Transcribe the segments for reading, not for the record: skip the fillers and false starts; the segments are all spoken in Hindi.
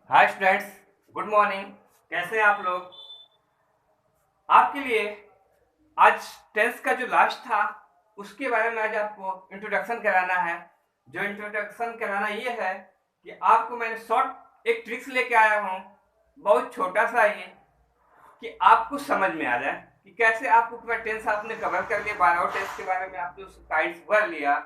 Hi students, good morning. कैसे हैं आप लोग? आपके लिए आज टेंथ का जो लास्ट था उसके बारे में आज आपको इंट्रोडक्शन कराना है। जो इंट्रोडक्शन कराना ये है कि आपको मैंने शॉर्ट एक ट्रिक्स लेके आया हूँ, बहुत छोटा सा ये, कि आपको समझ में आ जाए कि कैसे आपको पूरा टेंस आपने कवर कर लिया। 12 टेंस के बारे में आपने उसका गाइड्स भर लिया,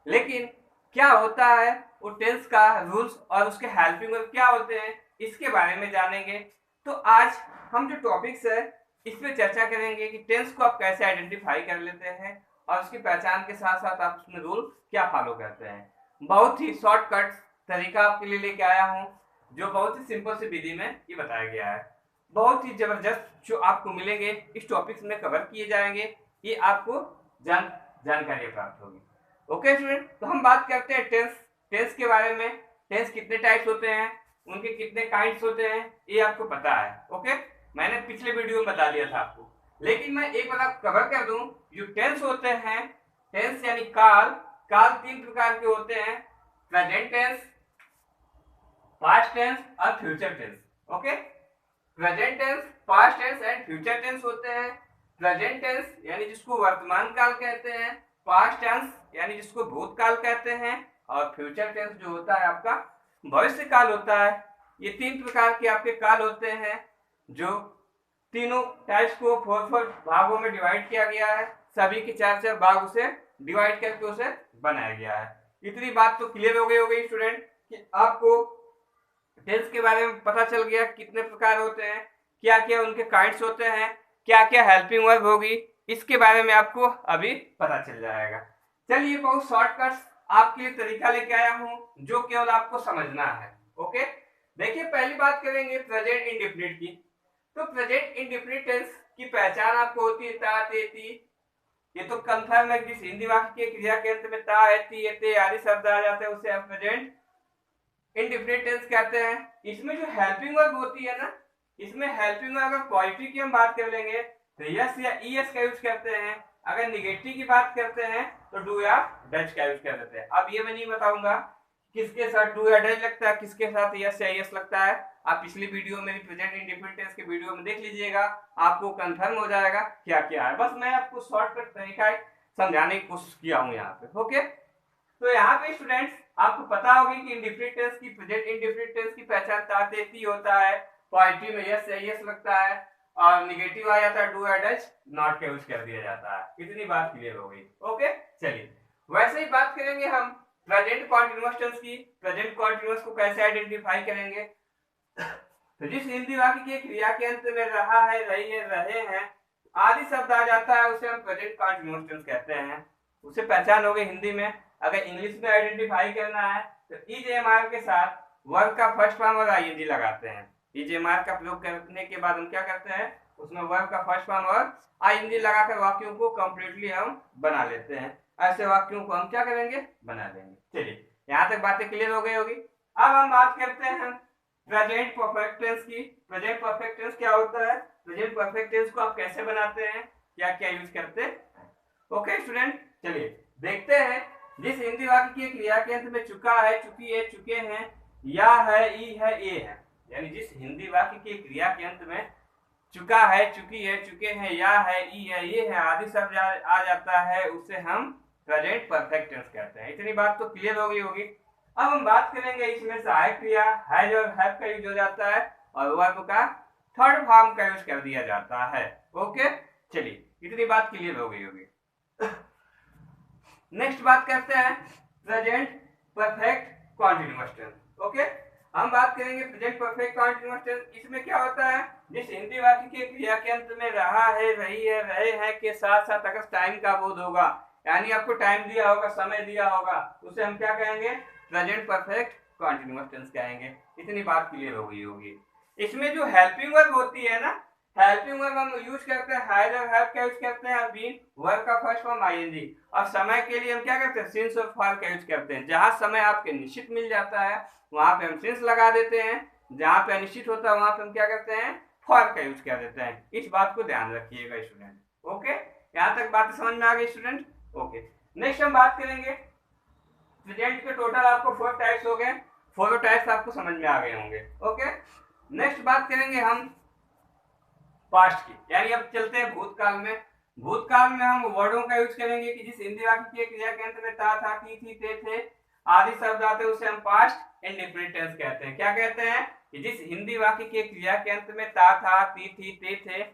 लेकिन क्या होता है वो टेंस का रूल्स और उसके हेल्पिंग वर्ब क्या होते हैं इसके बारे में जानेंगे। तो आज हम जो टॉपिक्स है इस पे चर्चा करेंगे कि टेंस को आप कैसे आइडेंटिफाई कर लेते हैं और उसकी पहचान के साथ साथ आप उसमें रूल क्या फॉलो करते हैं। बहुत ही शॉर्टकट तरीका आपके लिए लेके आया हूँ, जो बहुत ही सिंपल से विधि में ये बताया गया है। बहुत ही जबरदस्त जो आपको मिलेंगे इस टॉपिक्स में कवर किए जाएंगे, ये आपको जानकारी प्राप्त होगी। ओके स्टूडेंट, तो हम बात करते हैं टेंस। टेंस के बारे में, टेंस कितने टाइप्स होते हैं, उनके कितने काइंड्स होते हैं, ये आपको पता है। ओके, मैंने पिछले वीडियो में बता दिया था आपको, लेकिन मैं एक बार आप कवर कर दूं। जो टेंस होते हैं, टेंस यानी काल, काल तीन प्रकार के होते हैं: प्रेजेंट टेंस, पास्ट टेंस और future tense. Okay, present tense, past tense and future tense होते हैं। प्रेजेंट टेंस यानी जिसको वर्तमान काल कहते हैं, पास्ट टेंस यानी जिसको भूतकाल कहते हैं, और फ्यूचर टेंस जो होता है आपका भविष्य काल होता है। ये तीन प्रकार के आपके काल होते हैं, जो तीनों टाइप्स को फोर फोर भागों में डिवाइड किया गया है। सभी के चार चार भाग उसे डिवाइड करके उसे बनाया गया है। इतनी बात तो क्लियर हो गई होगी स्टूडेंट कि आपको टेंस के बारे में पता चल गया कितने प्रकार होते हैं, क्या क्या उनके काइंड्स होते हैं, क्या क्या हेल्पिंग वर्ब होगी, इसके बारे में आपको अभी पता चल जाएगा। चलिए, बहुत शॉर्टकट आपके लिए तरीका लेके आया हूं जो केवल आपको समझना है। ओके, देखिए पहली बात करेंगे प्रेजेंट इंडेफिनिट की। तो प्रेजेंट इंडेफिनिट टेंस की पहचान आपको होती है ता ते ती। ये तो कंफर्म है, जिस हिंदी वाक्य के क्रिया के अंत में ता है ती है ते आदि शब्द आ जाते हैं उसे आप प्रेजेंट इंडेफिनिट टेंस कहते हैं। इसमें जो हेल्पिंग वर्ब होती है ना, इसमें हेल्पिंग वर्ब अगर पॉजिटिव की हम बात कर लेंगे तो यस या ईएस का यूज करते हैं। अगर निगेटिव की बात करते हैं तो डू या डज का यूज कर देते हैं। अब ये मैं नहीं बताऊंगा किसके साथ डू या डज लगता है, किसके साथ यस या ईएस लगता है। आप पिछली वीडियो मेरी प्रेजेंट इंडेफिनिट टेंस के वीडियो में देख लीजिएगा, आपको कंफर्म हो जाएगा क्या क्या है। बस मैं आपको शॉर्टकट तरीका समझाने की कोशिश किया हूं यहाँ पे। ओके, तो यहाँ पे स्टूडेंट्स आपको पता होगी कि इंडेफिनिट टेंस की, प्रेजेंट इंडेफिनिट टेंस की पहचान तातेती होता है, पॉजिटिव में यस या यस लगता है, और निगेटिव आ जाता है डू या डज, नॉट का यूज कर दिया जाता है। इतनी बात क्लियर हो गई। ओके, चलिए वैसे ही बात करेंगे हम प्रेजेंट कॉन्टिन्यूअस टेंस की। प्रेजेंट कॉन्टिन्यूअस को कैसे आइडेंटिफाई करेंगे? तो जिस हिंदी वाक्य की क्रिया के अंत में रहा है, रही है, रहे हैं आदि शब्द आ जाता है उसे हम प्रेजेंट कॉन्टिन्यूअस टेंस कहते हैं। उसे पहचान हो गई हिंदी में। अगर इंग्लिश में आइडेंटिफाई करना है तो ईजेएमआर के साथ वर्ब का फर्स्ट फॉर्म और आईएनजी लगाते हैं। ईजेएमआर का प्रयोग करने के बाद हम क्या करते हैं, उसमें वर्ब का फर्स्ट फॉर्म और आईएनजी लगाकर वाक्यों को कंप्लीटली हम बना लेते हैं। ऐसे वाक्यों को हम क्या करेंगे, बना देंगे। चलिए, यहाँ तक बातें क्लियर हो गई होगी। अब हम बात करते हैं प्रेजेंट परफेक्ट टेंस की। प्रेजेंट परफेक्ट टेंस क्या होता है, प्रेजेंट परफेक्ट टेंस को आप कैसे बनाते हैं, क्या क्या यूज करते हैं? ओके स्टूडेंट, चलिए देखते हैं। जिस हिंदी वाक्य की क्रिया के अंत में चुका है, चुकी है, चुके हैं, या है, ई है, ए है, यानी जिस हिंदी वाक्य की क्रिया के अंत में चुका है, चुकी है, चुके हैं, या है, ई है, ये है आदि शब्द आ जाता है उसे हम प्रेजेंट परफेक्ट टेंस कहते हैं। इतनी बात तो क्लियर हो गई होगी। अब हम बात करेंगे इसमें सहायक क्रिया हैज और हैव का यूज हो जाता है और वर्ब का थर्ड फॉर्म का यूज कर दिया जाता है। ओके, चलिए इतनी बात क्लियर हो गई होगी। नेक्स्ट बात करते हैं present perfect continuous tense. Okay, हम बात करेंगे प्रेजेंट परफेक्ट कॉन्टिन्यूअस टेंस। इसमें क्या होता है, जिस हिंदी वाक्य के क्रिया के अंत में रहा है, रही है, रहे हैं के साथ साथ अगर टाइम का बोध होगा, यानी आपको टाइम दिया होगा, समय दिया होगा, उसे हम क्या कहेंगे, प्रेजेंट परफेक्ट कॉन्टिन्यूअस टेंस कहेंगे। इतनी बात क्लियर हो गई होगी। इसमें जो हेल्पिंग वर्ब होती है ना, हेल्पिंग वर्ब हम यूज करते हैं हैज और हैव का यूज करते हैं, बीन वर्ब का फर्स्ट फॉर्म आईएनजी, और समय के लिए हम क्या करते हैं, सिंस और फॉर का यूज करते हैं। जहां समय आपके निश्चित मिल जाता है वहां पे हम सिंस लगा देते हैं, जहां पे अनिश्चित होता है वहां पे हम क्या करते हैं, फॉर का यूज कर देते हैं। इस बात को ध्यान रखिएगा स्टूडेंट। ओके, यहाँ तक बात समझ में आ गई स्टूडेंट? ओके, नेक्स्ट हम बात करेंगे प्रेजेंट के टोटल आपको 4 टाइप्स हो गए। फोरो टाइप्स आपको समझ में आ गए होंगे। ओके, नेक्स्ट बात करेंगे हम पास्ट की, यानी अब चलते हैं भूतकाल में। भूतकाल में हम वर्डों का यूज करेंगे कि जिस हिंदी वाक्य की क्रिया के अंत में ता था ती थी ते थे आदि शब्द आते हैं उसे हम पास्ट इंडेफिनिट टेंस कहते हैं। क्या कहते हैं कि जिस हिंदी वाक्य की क्रिया के अंत में ता था ती थी ते थे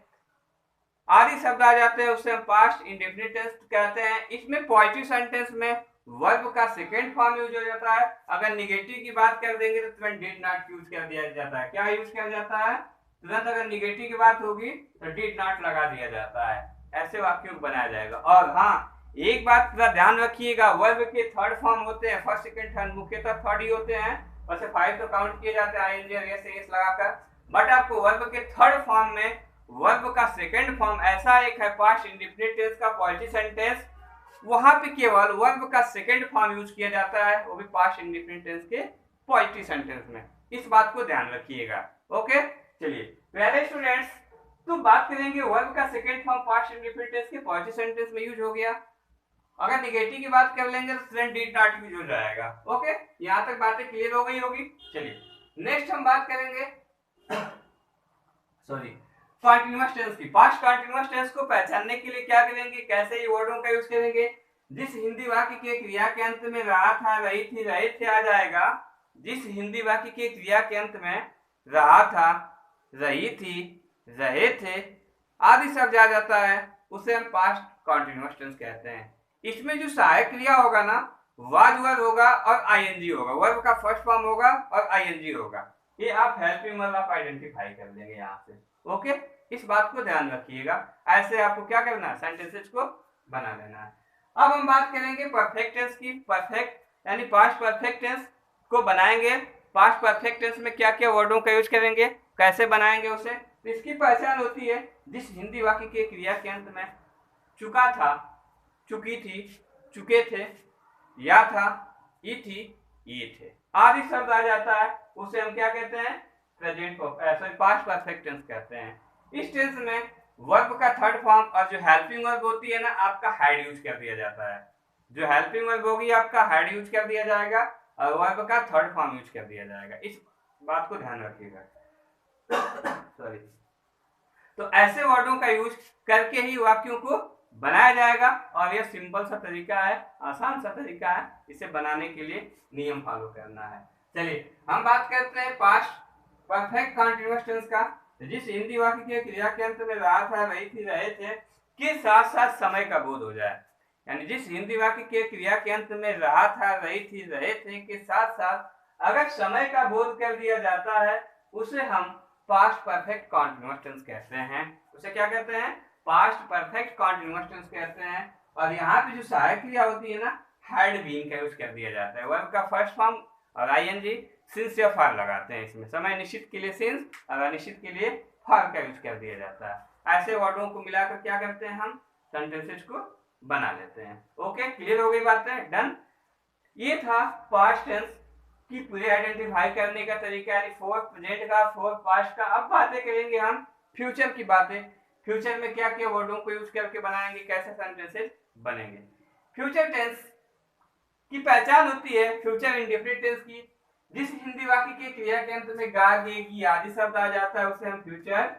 आदि शब्द आ जाते हैं उसे हम पास्ट इंडेफिनिट टेंस कहते हैं। इसमें पॉजिटिव सेंटेंस में वर्ब का सेकेंड फॉर्म यूज हो जाता है। अगर निगेटिव की बात कर देंगे तो तुरंत डिड नॉट यूज कर दिया जाता है। क्या यूज किया जाता है? तुरंत अगर निगेटिव की बात होगी तो डिड नॉट लगा दिया जाता है। ऐसे वाक्यों को बनाया जाएगा। और हाँ, एक बात का ध्यान रखिएगा, वर्ब के थर्ड फॉर्म होते हैं, फर्स्ट सेकंड थर्ड, मुख्यतः थर्ड ही होते हैं। वैसे 5 तो काउंट किए जाते हैं आईएनजी और एस लगाकर, बट आपको वर्ब के थर्ड फॉर्म में वर्ब का सेकंड फॉर्म ऐसा एक है पास्ट इंडेफिनिट टेंस का पॉजिटिव सेंटेंस, वहां पे केवल वर्ब का सेकंड फॉर्म यूज किया जाता है, वो भी पास्ट इंडेफिनिट टेंस के पॉजिटिव सेंटेंस में। इस बात को ध्यान रखिएगा। ओके, चलिए पहले स्टूडेंट्स तो बात करेंगे वर्ब का second form past indefinite tense के पॉजिटिव सेंटेंस में यूज हो गया। अगर निगेटिव की बात कर लेंगे तो तुरंत डिड नॉट यूज हो जाएगा। ओके, यहां तक बातें क्लियर हो गई होगी। चलिए नेक्स्ट हम बात करेंगे सॉरी कंटीन्यूअस टेंस की। पास्ट कंटीन्यूअस टेंस को पहचानने के लिए क्या करेंगे, कैसे ये वर्डों का यूज करेंगे। जिस हिंदी वाक्य के क्रिया के अंत में रहा था रही थी रहे थे आ जाएगा। जिस हिंदी वाक्य के क्रिया के अंत में रहा था रही थी रहे थे आदि शब्द आ जाता है उसे हम पास्ट कंटीन्यूअस टेंस कहते हैं। इसमें जो सहायक क्रिया होगा ना, वाज वर्ब होगा और आईएनजी होगा। वर्ब का फर्स्ट फॉर्म होगा और आईएनजी होगा। ये आप हेल्पिंग वर्ब आप आइडेंटिफाई कर लेंगे यहाँ से। ओके, इस बात को ध्यान रखिएगा। ऐसे आपको क्या करना है, सेंटेंसेस को बना लेना है। अब हम बात करेंगे परफेक्ट टेंस की। परफेक्ट यानी पास्ट परफेक्ट टेंस को बनाएंगे। पास्ट परफेक्ट टेंस में क्या क्या वर्डों का यूज करेंगे, कैसे बनाएंगे उसे, तो इसकी पहचान होती है जिस हिंदी वाक्य के क्रिया के अंत में चुका था, चुकी थी, चुके थे, या था, ई थी, ये थे आदि शब्द आ जाता है उसे हम क्या कहते हैं, प्रेजेंट पास्ट परफेक्ट टेंस कहते हैं। इस टेंस में वर्ब का थर्ड फॉर्म और जो हेल्पिंग वर्ब होती है ना, आपका हैड यूज कर दिया जाता है। जो हेल्पिंग वर्ब होगी आपका हैड यूज कर दिया जाएगा और वर्ब का थर्ड फॉर्म यूज कर दिया जाएगा। इस बात को ध्यान रखिएगा। सॉरी, तो ऐसे वर्डों का यूज करके ही वाक्यों को बनाया जाएगा और यह सिंपल सा तरीका है, आसान सा तरीका है। इसे बनाने के लिए नियम फॉलो करना है। चलिए हम बात करते हैं पास्ट परफेक्ट कंटीन्यूअस टेंस का। जिस हिंदी वाक्य के क्रिया के अंत में रहा था रही थी रहे थे के साथ साथ समय का बोध हो जाए। यानी जिस हिंदी वाक्य के क्रिया के अंत में रहा था रही थी रहे थे के साथ साथ अगर समय का बोध कर दिया जाता है उसे हम पास्ट परफेक्ट कंटीन्यूअस टेंस कहते हैं। उसे क्या कहते हैं, पास्ट परफेक्ट कंटीन्यूअस टेंस कहते हैं। और यहाँ पे जो सहायक क्रिया होती है ना, हैड बीन का यूज कर दिया जाता है। वर्ब का फर्स्ट फॉर्म और आईएनजी, सिंस या फॉर लगाते हैं। इसमें समय निश्चित के लिए सिंस और अनिश्चित के लिए फॉर का यूज कर दिया जाता है। ऐसे वर्डों को मिलाकर क्या करते हैं, हम सेंटेंसेस को बना लेते हैं। ओके, क्लियर हो गई बातें, डन। ये था पास्ट टेंस की पूरी आइडेंटिफाई करने का तरीका, यानी फोर प्रेजेंट का, फोर पास्ट का। अब बातें करेंगे हम फ्यूचर की बातें। फ्यूचर में क्या क्या वर्डों को यूज करके बनाएंगे, कैसे सेंटेंसेस बनेंगे। फ्यूचर टेंस की पहचान होती है फ्यूचर इंडेफिनिट टेंस की। जिस हिंदी वाक्य के क्रिया के अंत में गा गेगी आदि शब्द आ जाता है उसे हम फ्यूचर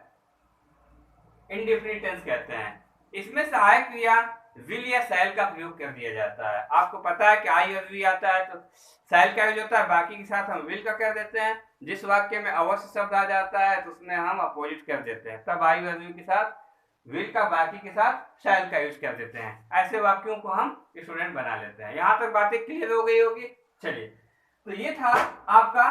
इंडेफिनिट टेंस कहते हैं। इसमें सहायक क्रिया विल या शैल का प्रयोग कर दिया जाता है। आपको पता है कि आई और वी आता है तो शैल का यूज होता है, बाकी के साथ हम विल का कर देते हैं। जिस वाक्य में अवश्य शब्द आ जाता है तो उसमें हम अपोजिट कर देते हैं, तब आई और वी के साथ विल का, बाकी के साथ शैल का यूज कर देते हैं। ऐसे वाक्यों को हम स्टूडेंट बना लेते हैं। यहाँ तक बातें क्लियर हो गई होगी। चलिए, तो ये था आपका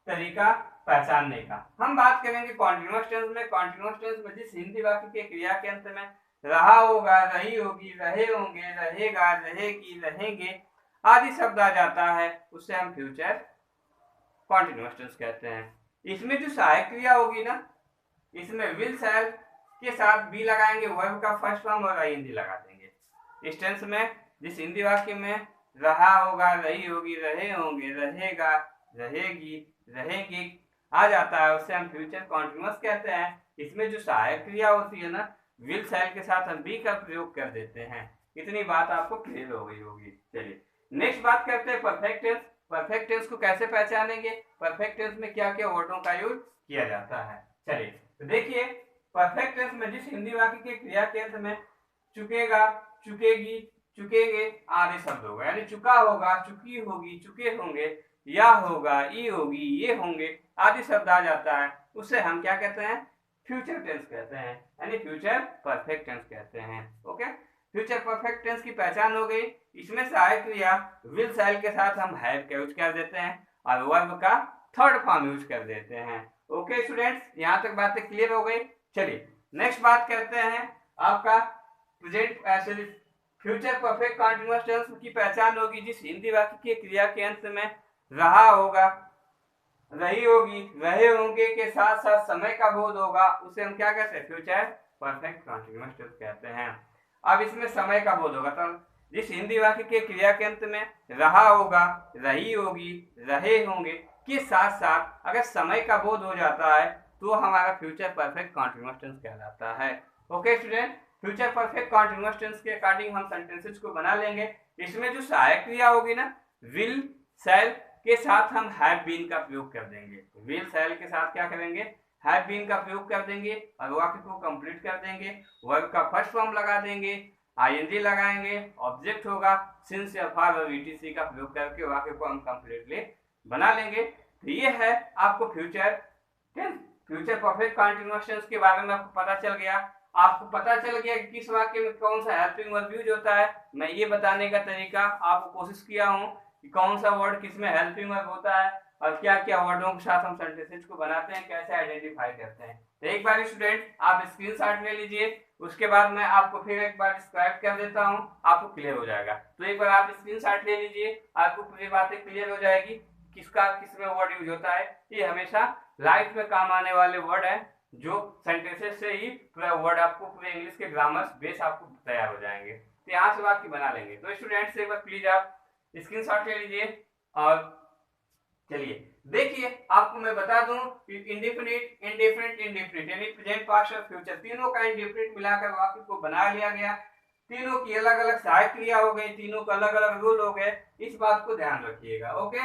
तरीका पहचानने का। हम बात करेंगे कॉन्टिन्यूअस टेंस में। कॉन्टिन्यूअस टेंस में जिस हिंदी वाक्य के क्रिया के अंत में रहा होगा, रही होगी, रहे होंगे, रहेगा, रहेगी, रहेंगे आदि शब्द आ जाता है उसे हम फ्यूचर कॉन्टिन्यूअस टेंस कहते हैं। इसमें जो सहायक क्रिया होगी ना, इसमें विल शैल के साथ बी लगाएंगे, वर्ब का फर्स्ट फॉर्म और आईएनजी लगा देंगे। इस टेंस में जिस हिंदी वाक्य में रहा होगा, रही होगी, रहे होंगे, रहेगा, रहेगी, रहेंगे आ जाता है उसे हम फ्यूचर कॉन्टिन्यूअस कहते हैं। इसमें जो सहायक क्रिया होती है ना, विल शैल के साथ हम बी का प्रयोग कर देते हैं। इतनी बात आपको क्लियर हो गई होगी। चलिए नेक्स्ट बात करते हैं परफेक्ट टेंस। परफेक्ट टेंस को कैसे पहचानेंगे, परफेक्ट टेंस में क्या क्या वर्डों का यूज किया जाता है। चलिए तो देखिए, परफेक्ट टेंस में जिस हिंदी वाक्य के क्रिया के अंत में चुकेगा, चुकेगी, चुकेगे आदि शब्द होगा, यानी चुका होगा, चुकी होगी, चुके होंगे, या होगा, ई होगी, ये होंगे आदि शब्द आ जाता है, उसे हम क्या कहते हैं, फ्यूचर टेंस कहते हैं, यानी फ्यूचर परफेक्ट टेंस कहते हैं। ओके, फ्यूचर परफेक्ट टेंस की पहचान हो गई। इसमें सहायक क्रिया विल शैल के साथ हम हैव का यूज कर देते हैं और वर्ब का थर्ड फॉर्म यूज कर देते हैं। ओके स्टूडेंट्स, यहाँ तक बातें क्लियर हो गई। चलिए नेक्स्ट बात करते हैं आपका present future perfect continuous tense की पहचान होगी जिस हिंदी वाक्य के क्रिया के अंत में रहा होगा, रही होगी, रहे होंगे के साथ साथ समय का बोध होगा, उसे हम क्या कहते हैं, फ्यूचर परफेक्ट कंटीन्यूअस टेंस कहते हैं। अब इसमें समय का बोध होगा, तो जिस हिंदी वाक्य के क्रिया के अंत में रहा होगा, रही होगी, रहे होंगे के साथ साथ अगर समय का बोध हो जाता है तो हमारा फ्यूचर परफेक्ट कंटीन्यूअस टेंस कहलाता है। Okay student, future perfect continuous tense के अकॉर्डिंग हम सेंटेंसेस को बना लेंगे। इसमें जो सहायक क्रिया होगी ना, विल शैल के साथ हम हैव बीन का प्रयोग कर देंगे। विल शैल के साथ क्या करेंगे, हैव बीन का प्रयोग कर देंगे और वाक्य को कंप्लीट कर देंगे। वर्ब का फर्स्ट फॉर्म लगा देंगे, आईएनजी लगाएंगे, ऑब्जेक्ट होगा, सिंस या फॉर और वीटीसी का प्रयोग करके वाक्य को हम कंप्लीटली बना लेंगे। तो ये है आपको फ्यूचर परफेक्ट कंटीन्यूअस टेंस के बारे में आपको पता चल गया। आपको पता चल गया कि किस वाक्य में कौन सा हेल्पिंग वर्ब यूज होता है। मैं ये बताने का तरीका आपको कोशिश किया हूँ कि कौन सा वर्ड किस में हेल्पिंग वर्ब होता है और क्या क्या वर्डों के साथ हम सेंटेंसेस को बनाते हैं, कैसे आइडेंटिफाई करते हैं। तो एक बार स्टूडेंट आप स्क्रीनशॉट ले लीजिए, उसके बाद मैं आपको फिर एक बार डिस्क्राइब कर देता हूँ, आपको क्लियर हो जाएगा। तो एक बार आप स्क्रीनशॉट ले लीजिए, आपको पूरी बातें क्लियर हो जाएगी किसका किस में वर्ड यूज होता है। ये हमेशा लाइफ में काम आने वाले वर्ड है, जो सेंटेंसेस से ही पूरा वर्ड आपको पूरे इंग्लिश के ग्रामर बेस आपको तैयार हो जाएंगे। तो यहाँ से वाक्य बना लेंगे। तो स्टूडेंट्स एक बार प्लीज आप स्क्रीनशॉट ले लीजिए और चलिए देखिए, आपको मैं बता दूं कि इंडेफिनिट, इंडेफिनिट, इंडेफिनिट यानी प्रेजेंट, पास्ट और फ्यूचर तीनों का इंडेफिनिट मिलाकर वाक्य को बना लिया गया। तीनों की अलग अलग सहायक क्रिया हो गई, तीनों का अलग अलग रूल हो गए, इस बात को ध्यान रखिएगा। ओके,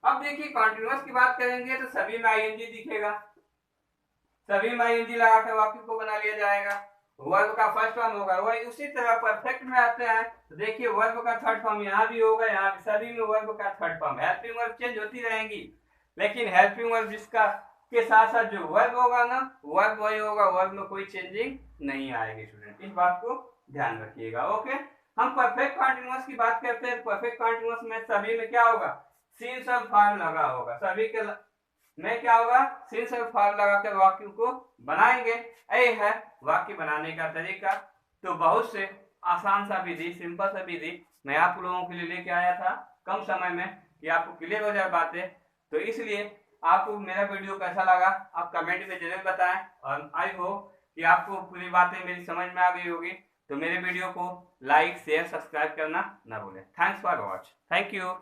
अब देखिए कंटीन्यूअस की बात करेंगे तो सभी में आईएनजी दिखेगा, सभी में आईएनजी लगाकर वाक्य को बना लिया जाएगा। वर्ब का फर्स्ट फॉर्म होगा, वही उसी तरह परफेक्ट में आते हैं तो देखिए वर्ब का थर्ड फॉर्म यहाँ भी होगा, यहाँ भी सभी में वर्ब का third form. Helping verb change होती रहेंगी, लेकिन हेल्पिंग वर्ब जिसका के साथ साथ जो वर्ब होगा ना, वर्ब वही होगा, वर्ब में कोई चेंजिंग नहीं आएगी। स्टूडेंट इस बात को ध्यान रखिएगा। ओके, हम परफेक्ट कंटीन्यूअस की बात करते हैं। परफेक्ट कंटीन्यूअस में सभी में क्या होगा, सिंस और फॉर लगा होगा, सभी के में क्या होगा, सिंस और फॉर लगाकर वाक्य को बनाएंगे। ये है वाक्य बनाने का तरीका। तो बहुत से आसान सा विधि, सिंपल सा विधि मैं आप लोगों के लिए लेके आया था कम समय में कि आपको क्लियर हो जाए बातें। तो इसलिए आपको मेरा वीडियो कैसा लगा आप कमेंट में जरूर बताएं और आई होप कि आपको पूरी बातें मेरी समझ में आ गई होगी। तो मेरे वीडियो को लाइक, शेयर, सब्सक्राइब करना ना भूलें। Thanks for watch. Thank you.